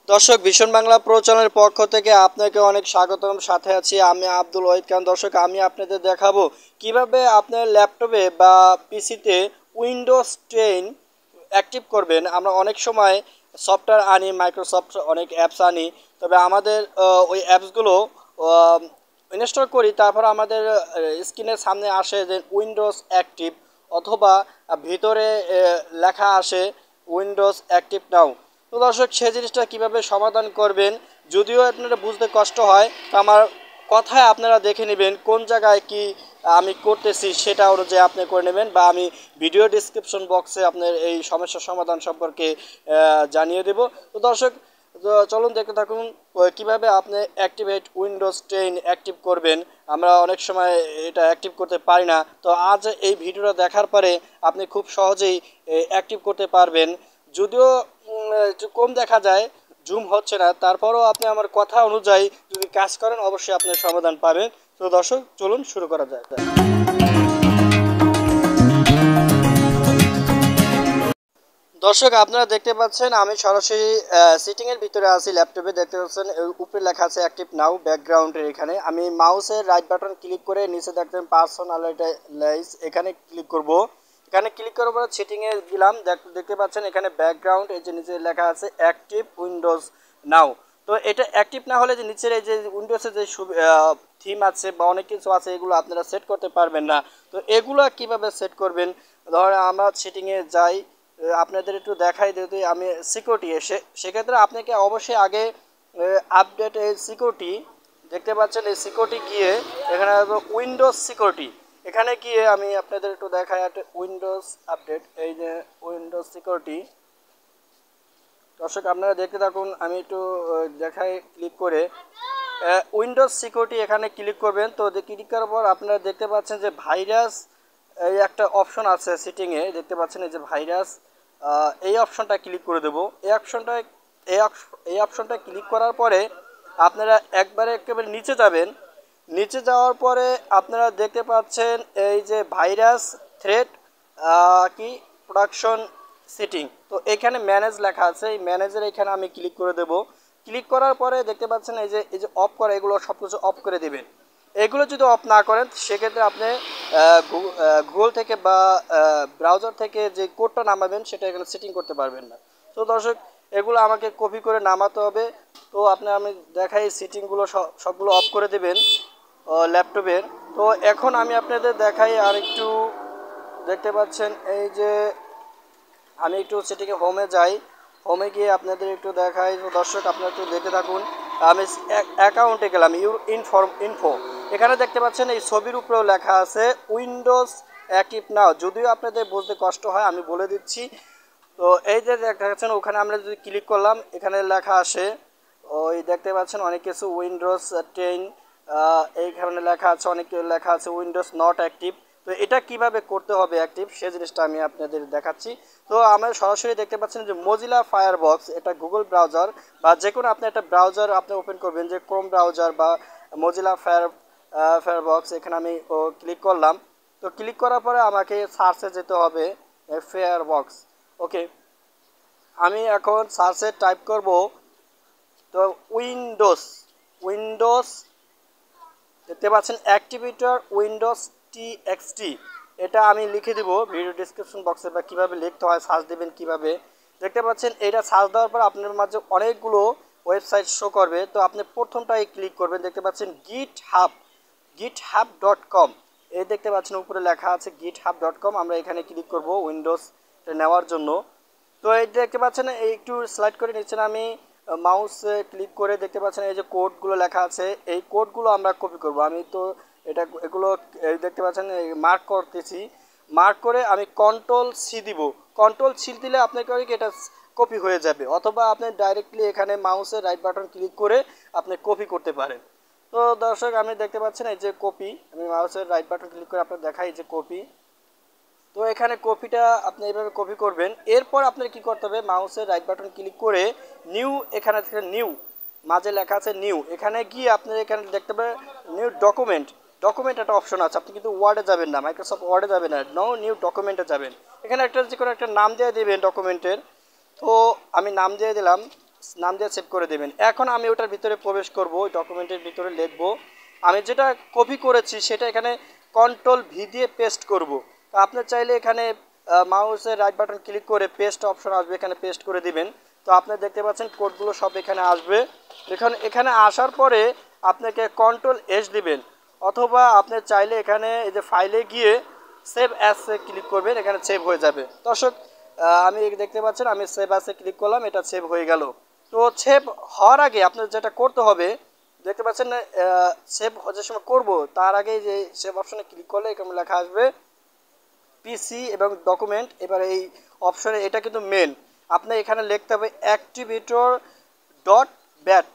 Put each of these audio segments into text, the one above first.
দর্শক ভীষণ বাংলা প্রো চ্যানেলের পক্ষ থেকে আপনাকে অনেক স্বাগতম। সাথে আছি আমি আব্দুল ওয়াহিদ খান। দর্শক আমি আপনাদের দেখাবো কিভাবে আপনার ল্যাপটপে বা পিসিতে উইন্ডোজ 10 অ্যাক্টিভ করবেন। আমরা অনেক সময় সফটওয়্যার আনি, মাইক্রোসফট অনেক অ্যাপস আনি, তবে আমাদের ওই অ্যাপসগুলো ইনস্টল করি, তারপর আমাদের স্ক্রিনের সামনে আসে যে উইন্ডোজ অ্যাক্টিভ, অথবা ভিতরে লেখা আসে উইন্ডোজ অ্যাক্টিভ নাও। তো দর্শক সেই জিনিসটা কীভাবে সমাধান করবেন, যদিও আপনারা বুঝতে কষ্ট হয়, তো আমার কথায় আপনারা দেখে নেবেন কোন জায়গায় কি আমি করতেছি, সেটা অনুযায়ী আপনি করে নেবেন, বা আমি ভিডিও ডিসক্রিপশন বক্সে আপনার এই সমস্যার সমাধান সম্পর্কে জানিয়ে দেব। তো দর্শক চলুন দেখতে থাকুন কীভাবে আপনি অ্যাক্টিভেট উইন্ডোজ 10 অ্যাক্টিভ করবেন। আমরা অনেক সময় এটা অ্যাক্টিভ করতে পারি না, তো আজ এই ভিডিওটা দেখার পরে আপনি খুব সহজেই অ্যাক্টিভ করতে পারবেন। যদিও একটু কম দেখা যায়, জুম হচ্ছে না, তারপরও আপনি আমার কথা অনুযায়ী যদি কাজ করেন অবশ্যই আপনি সমাধান পাবেন। তো দর্শক চলুন শুরু করা যায়। দর্শক আপনারা দেখতে পাচ্ছেন আমি সরাসরি সিটিংয়ের ভিতরে আছি। ল্যাপটপে দেখতে পাচ্ছেন উপরে লেখা আছে অ্যাক্টিভ নাও ব্যাকগ্রাউন্ডের। এখানে আমি মাউসের রাইট বাটন ক্লিক করে নিচে দেখতেন পার্সোনালাইজ, এখানে ক্লিক করব। এখানে ক্লিক করার পর সেটিংয়ে দিলাম, দেখতে পাচ্ছেন এখানে ব্যাকগ্রাউন্ড, এই যে নিচে লেখা আছে অ্যাক্টিভ উইন্ডোজ নাও। তো এটা অ্যাক্টিভ না হলে যে নিচের এই যে উইন্ডোজের যে থিম আছে বা অনেক কিছু আছে, এগুলো আপনারা সেট করতে পারবেন না। তো এগুলো কিভাবে সেট করবেন, ধরেন আমরা সেটিংয়ে যাই, আপনাদের একটু দেখাই দিতে আমি সিকিউরিটি এসে, সেক্ষেত্রে আপনাকে অবশ্যই আগে আপডেট এই সিকিউরিটি দেখতে পাচ্ছেন, এই সিকিউরিটি গিয়ে এখানে উইন্ডোজ সিকিউরিটি, এখানে গিয়ে আমি আপনাদের একটু দেখাই উইন্ডোজ আপডেট, এই যে উইন্ডোজ সিকিউরিটি। দর্শক আপনারা দেখতে থাকুন, আমি একটু দেখাই ক্লিক করে উইন্ডোজ সিকিউরিটি এখানে ক্লিক করবেন। তো ক্লিক করার পর আপনারা দেখতে পাচ্ছেন যে ভাইরাস এই একটা অপশন আছে সেটিংয়ে, দেখতে পাচ্ছেন এই যে ভাইরাস, এই অপশনটা ক্লিক করে দেবো। এই অপশনটা ক্লিক করার পরে আপনারা একেবারে নিচে যাবেন। নিচে যাওয়ার পরে আপনারা দেখতে পাচ্ছেন এই যে ভাইরাস থ্রেট কি প্রোডাকশন সেটিং, তো এখানে ম্যানেজ লেখা আছে, এই ম্যানেজের এখানে আমি ক্লিক করে দেব। ক্লিক করার পরে দেখতে পাচ্ছেন এই যে অফ করা, এগুলো সব কিছু অফ করে দেবেন। এগুলো যদি অফ না করেন সেক্ষেত্রে আপনি গুগল থেকে বা ব্রাউজার থেকে যে কোডটা নামাবেন সেটা এখানে সেটিং করতে পারবেন না। তো দর্শক এগুলো আমাকে কপি করে নামাতে হবে। তো আমি দেখাই সেটিংগুলো সবগুলো অফ করে দেবেন ল্যাপটপের। তো এখন আমি আপনাদের দেখাই আর একটু, দেখতে পাচ্ছেন এই যে আমি একটু সেটিংয়ে হোমে যাই, হোমে গিয়ে আপনাদের একটু দেখাই। তো দর্শক আপনারা একটু দেখে থাকুন, আমি অ্যাকাউন্টে গেলাম, ইনফো, এখানে দেখতে পাচ্ছেন এই ছবির উপরেও লেখা আছে উইন্ডোজ অ্যাক্টিভ নাও। যদিও আপনাদের বুঝতে কষ্ট হয়, আমি বলে দিচ্ছি। তো এই যে দেখা যাচ্ছেন ওখানে আমরা যদি ক্লিক করলাম, এখানে লেখা আসে ওই দেখতে পাচ্ছেন অনেক কিছু উইন্ডোজ 10, এইখানে লেখা আছে, অনেক লেখা আছে উইন্ডোজ নট অ্যাক্টিভ। তো এটা কিভাবে করতে হবে অ্যাক্টিভ, সেই জিনিসটা আমি আপনাদের দেখাচ্ছি। তো আমরা সরাসরি দেখতে পাচ্ছেন যে মজিলা ফায়ারবক্স, এটা গুগল ব্রাউজার বা যে কোনো আপনি একটা ব্রাউজার আপনি ওপেন করবেন, যে ক্রোম ব্রাউজার বা মজিলা ফায়ারবক্স, এখানে আমি ক্লিক করলাম। তো ক্লিক করার পরে আমাকে সার্চে যেতে হবে ফায়ারবক্স। ওকে, আমি এখন সার্চে টাইপ করব, তো উইন্ডোজ দেখতে পাচ্ছেন অ্যাক্টিভেটর উইন্ডোজ টিএক্সটি, এটা আমি লিখে দিব ভিডিও ডিসক্রিপশন বক্সে, বা কীভাবে লিখতে হয় সার্চ দেবেন কীভাবে। দেখতে পাচ্ছেন এটা সার্চ দেওয়ার পর আপনার মাঝে অনেকগুলো ওয়েবসাইট শো করবে। তো আপনি প্রথমটাই ক্লিক করবেন, দেখতে পাচ্ছেন github.com, এই দেখতে পাচ্ছেন উপরে লেখা আছে github.com, আমরা এখানে ক্লিক করব উইন্ডোজ নেওয়ার জন্য। তো এই দেখতে পাচ্ছেন এই একটু স্লাইড করে নিচ্ছেন, আমি মাউস ক্লিক করে দেখতে পাচ্ছেন এই যে কোডগুলো লেখা আছে, এই কোডগুলো আমরা কপি করব। আমি তো এগুলো দেখতে পাচ্ছেন মার্ক করতেছি, মার্ক করে আমি কন্ট্রোল-সি দিব। কন্ট্রোল-সি দিলে আপনাকে এটা কপি হয়ে যাবে, অথবা আপনি ডাইরেক্টলি এখানে মাউসের রাইট বাটন ক্লিক করে আপনি কপি করতে পারেন। তো দর্শক আমি দেখতে পাচ্ছেন এই যে কপি, আমি মাউসের রাইট বাটন ক্লিক করে আপনার দেখাই যে কপি। তো এখানে কপিটা আপনি এইভাবে কপি করবেন। এরপর আপনার কি করতে হবে, মাউসের রাইট বাটন ক্লিক করে নিউ, এখানে থেকে নিউ মাঝে লেখা আছে নিউ, এখানে গিয়ে আপনি এখানে দেখতে পাবেন নিউ ডকুমেন্ট একটা অপশন আছে। আপনি কিন্তু ওয়ার্ডে যাবেন না, মাইক্রোসফট ওয়ার্ডে যাবেন না, নিউ ডকুমেন্টে যাবেন। এখানে একটা যে কোনো একটা নাম দিয়ে দেবেন ডকুমেন্টের। তো আমি নাম দিয়ে দিলাম নাম দিয়ে সেভ করে দেবেন। এখন আমি ওটার ভিতরে প্রবেশ করব, ওই ডকুমেন্টের ভিতরে লিখব। আমি যেটা কপি করেছি সেটা এখানে কন্ট্রোল ভি দিয়ে পেস্ট করব। তো আপনি চাইলে এখানে মাউসের রাইট বাটন ক্লিক করে পেস্ট অপশন আসবে, এখানে পেস্ট করে দিবেন। তো আপনি দেখতে পাচ্ছেন কোডগুলো সব এখানে আসবে। এখানে আসার পরে আপনাকে কন্ট্রোল এস দিবেন, অথবা আপনি চাইলে এখানে এই যে ফাইলে গিয়ে সেভ অ্যাসে ক্লিক করবেন, এখানে সেভ হয়ে যাবে। দর্শক আমি দেখতে পাচ্ছেন আমি সেভ অ্যাসে ক্লিক করলাম, এটা সেভ হয়ে গেল। তো সেভ হওয়ার আগে আপনার যেটা করতে হবে, দেখতে পাচ্ছেন না, সেভ যে সময় করবো তার আগে যে সেভ অপশনে ক্লিক করলে এখানে লেখা আসবে পিসি এবং ডকুমেন্ট। এবার এই অপশনে এটা কিন্তু মেন, আপনি এখানে লিখতে হবে অ্যাক্টিভেটর ডট ব্যাট।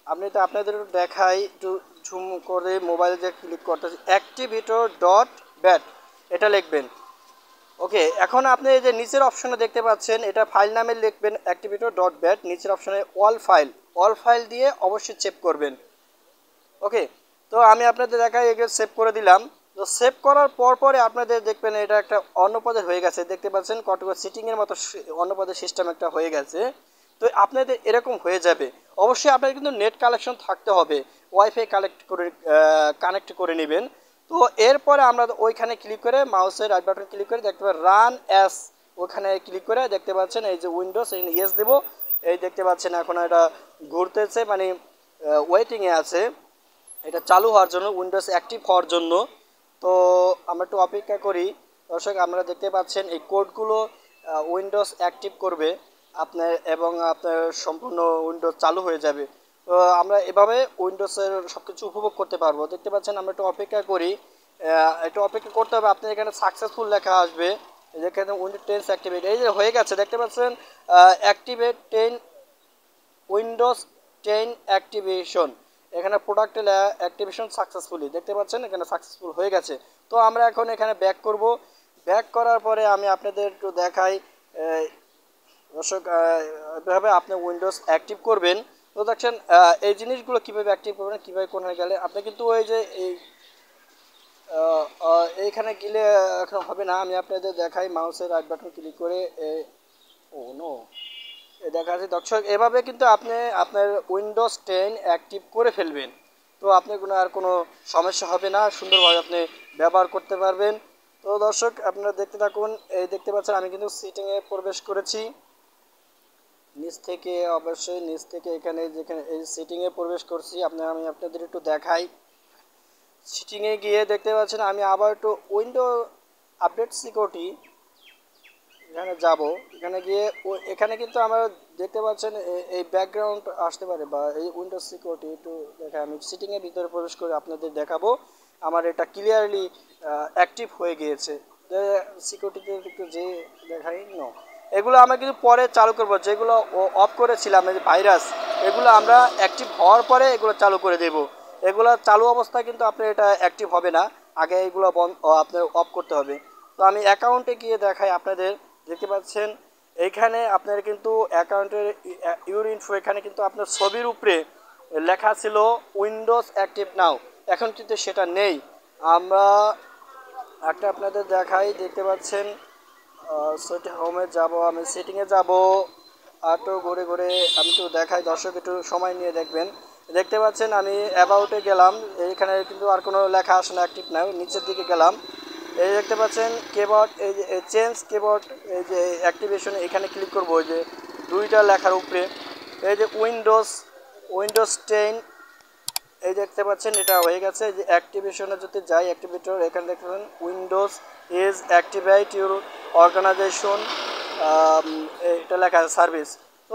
আপনি তো আপনাদের দেখাই একটু ঝুম করে মোবাইলে যে ক্লিক করতেছি, অ্যাক্টিভেটর ডট ব্যাট এটা লিখবেন। ওকে, এখন আপনি এই যে নিচের অপশনে দেখতে পাচ্ছেন, এটা ফাইল নামে লিখবেন অ্যাক্টিভেটর ডট ব্যাট, নিচের অপশনে অল ফাইল দিয়ে অবশ্যই সেভ করবেন। ওকে, তো আমি আপনাদের দেখাই এগুলো সেভ করে দিলাম। তো সেভ করার পরে আপনাদের দেখবেন এটা একটা অন্য পদে হয়ে গেছে, দেখতে পাচ্ছেন কতগুলো সিটিংয়ের মতো অন্য পদের সিস্টেম একটা হয়ে গেছে। তো আপনাদের এরকম হয়ে যাবে। অবশ্যই আপনাদের কিন্তু নেট কানেকশন থাকতে হবে, ওয়াইফাই কানেক্ট করে নেবেন। তো এরপরে আমরা ওইখানে ক্লিক করে মাউসের রাইট বাটন ক্লিক করে দেখতে পাবেন রান অ্যাস, ওখানে ক্লিক করে দেখতে পাচ্ছেন এই যে উইন্ডোজ, ইয়েস দেবো। এই দেখতে পাচ্ছেন এখন এটা ঘুরতেছে, মানে ওয়েটিংয়ে আছে এটা চালু হওয়ার জন্য, উইন্ডোজ অ্যাক্টিভ হওয়ার জন্য। তো আমরা একটু অপেক্ষা করি। দর্শক আপনারা দেখতে পাচ্ছেন এই কোডগুলো উইন্ডোজ অ্যাক্টিভ করবে আপনার, এবং আপনার সম্পূর্ণ উইন্ডোজ চালু হয়ে যাবে। তো আমরা এভাবে উইন্ডোজের সব কিছু উপভোগ করতে পারবো। দেখতে পাচ্ছেন আমরা একটু অপেক্ষা করি, একটু অপেক্ষা করতে হবে। আপনার এখানে সাকসেসফুল লেখা আসবে, যেখানে উইন্ডোজ 10 অ্যাক্টিভেট, এই যে হয়ে গেছে দেখতে পাচ্ছেন অ্যাক্টিভেট 10 উইন্ডোজ 10 অ্যাক্টিভেশন, এখানে প্রোডাক্ট অ্যাক্টিভেশন সাকসেসফুলি, দেখতে পাচ্ছেন এখানে সাকসেসফুল হয়ে গেছে। তো আমরা এখন এখানে ব্যাক করব। ব্যাক করার পরে আমি আপনাদের একটু দেখাই দর্শক এভাবে আপনি উইন্ডোজ অ্যাক্টিভ করবেন। তো দেখছেন এই জিনিসগুলো কীভাবে অ্যাক্টিভ করবেন, কীভাবে কোথায় গেলে আপনি কিন্তু ওই যে এইখানে গেলে এখন হবে না, আমি আপনাদের দেখাই মাউসের রাইট বাটন ক্লিক করে ও নো দেখা যাচ্ছে। দর্শক এভাবে কিন্তু আপনি আপনার উইন্ডোজ 10 অ্যাক্টিভ করে ফেলবেন। তো আপনি কোনো সমস্যা হবে না, সুন্দরভাবে আপনি ব্যবহার করতে পারবেন। তো দর্শক আপনারা দেখতে থাকুন। এই দেখতে পাচ্ছেন আমি কিন্তু সিটিংয়ে প্রবেশ করেছি নিচ থেকে, অবশ্যই নিচ থেকে এখানে যেখানে এই সিটিংয়ে প্রবেশ করছি। আমি আপনাদের একটু দেখাই। সিটিংয়ে গিয়ে দেখতে পাচ্ছেন আমি আবার একটু উইন্ডো আপডেট সিকিউরিটি এখানে যাব। এখানে গিয়ে এখানে কিন্তু আমরা দেখতে পাচ্ছেন এই ব্যাকগ্রাউন্ড আসতে পারে, বা এই উইন্ডোজ সিকিউরিটি একটু দেখা, আমি সিটিংয়ের ভিতরে প্রবেশ করে আপনাদের দেখাবো আমার এটা ক্লিয়ারলি অ্যাক্টিভ হয়ে গিয়েছে। সিকিউরিটিতে একটু যে দেখাই নো, এগুলো আমরা কিন্তু পরে চালু করব, যেগুলো অফ করেছিলাম এই যে ভাইরাস, এগুলো আমরা অ্যাক্টিভ হওয়ার পরে এগুলো চালু করে দেব। এগুলো চালু অবস্থায় কিন্তু আপনার এটা অ্যাক্টিভ হবে না, আগে এগুলো আপনার অফ করতে হবে। তো আমি অ্যাকাউন্টে গিয়ে দেখাই আপনাদের, দেখতে পাচ্ছেন এইখানে আপনার কিন্তু অ্যাকাউন্টের ইউর ইনফো, এখানে কিন্তু আপনার ছবির উপরে লেখা ছিল উইন্ডোজ অ্যাক্টিভ নাও, এখন কিন্তু সেটা নেই। আমরা একটা আপনাদের দেখাই, দেখতে পাচ্ছেন সেটি হোমে যাব, আমি সেটিংয়ে যাব, একটু ঘুরে ঘুরে আমি একটু দেখাই। দর্শক একটু সময় নিয়ে দেখবেন। দেখতে পাচ্ছেন আমি অ্যাবাউটে গেলাম, এইখানে কিন্তু আর কোনো লেখা আসে না, অ্যাক্টিভ নাও। নিচের দিকে গেলাম, এই দেখতে পাচ্ছেন কিবোর্ড, এই যে চেঞ্জ কিবোর্ড, এই যে অ্যাক্টিভেশন, এখানে ক্লিক করবো ওই যে দুইটা লেখার উপরে, এই যে উইন্ডোজ 10, এই দেখতে পাচ্ছেন এটা হয়ে গেছে। যে অ্যাক্টিভেশনে যদি যাই, অ্যাক্টিভেটর এখানে দেখতে পাচ্ছেন Windows is activate your organisation, এটা লেখা আছে সার্ভিস। তো